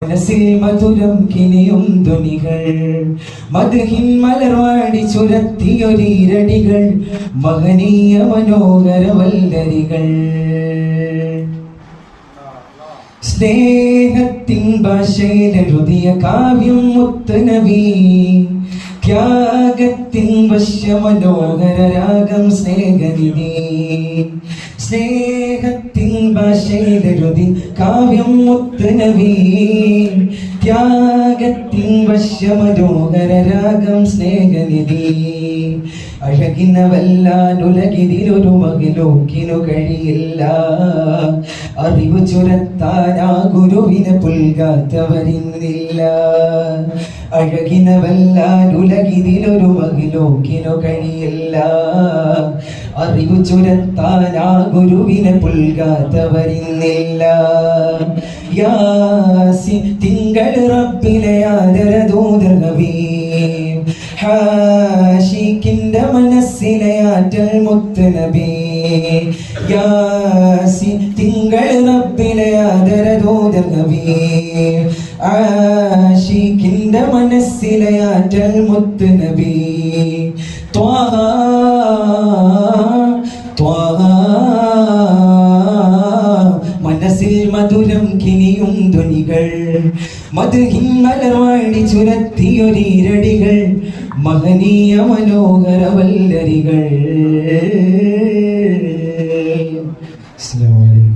മനസ്സിൽ മധുരം കിനിയും ധ്വനികൾ മധുഹിൻ മലർവാടി ചുരത്തിയൊരീരടികൾ മഹനീയ മനോഹര വല്ലരികൾ സ്നേഹത്തിൻ ഭാഷയിലെഴുതിയ കാവ്യം മുത്തുനബി ത്യാഗത്തിൻ വശ്യമനോഹര രാഗം സ്നേഹനിധി സ്നേഹത്തിൻ ഭാഷയിലെഴുതി കാവ്യം മുത്തുനബി ത്യാഗത്തിൻ വശ്യമനോഹര രാഗം സ്നേഹനിധി അഴകിനവല്ലാനുലകിതിലൊരു മകിലോക്കിനു കഴിയില്ല അറിവ് ചുരത്താനാ ഗുരുവിനെ പുൽകാത്തവരിന്നില്ല അഴകിനവല്ലാനുലകിതിലൊരു മകിലോക്കിനു കഴിയില്ല അറിവ് ചുരത്താനാ ഗുരുവിനെ പുൽകാത്തവരിന്നില്ല യാസി തിങ്കൾ റബ്ബിലെ ആദരദൂതർ നബി ഹാഷിക്കിന്റെ മനസ്സിലെ ആറ്റൽ മുത്ത് നബി യാസി തിങ്കൾ റബ്ബിലെ ആദരദൂതർ നബി ആഷിക്കിന്റെ മനസ്സിലെ ആറ്റൽ മുത്ത് നബി ത്വാഹ ത്വാഹ മനസ്സിൽ മധുരം കിനിയും ധ്വനികൾ മധുഹിൻ മലർവാടി ചുരത്തിയൊരീരടികൾ മഹനീയ മനോഹര വല്ലരികൾ. അസ്സലാമു അലൈക്കും.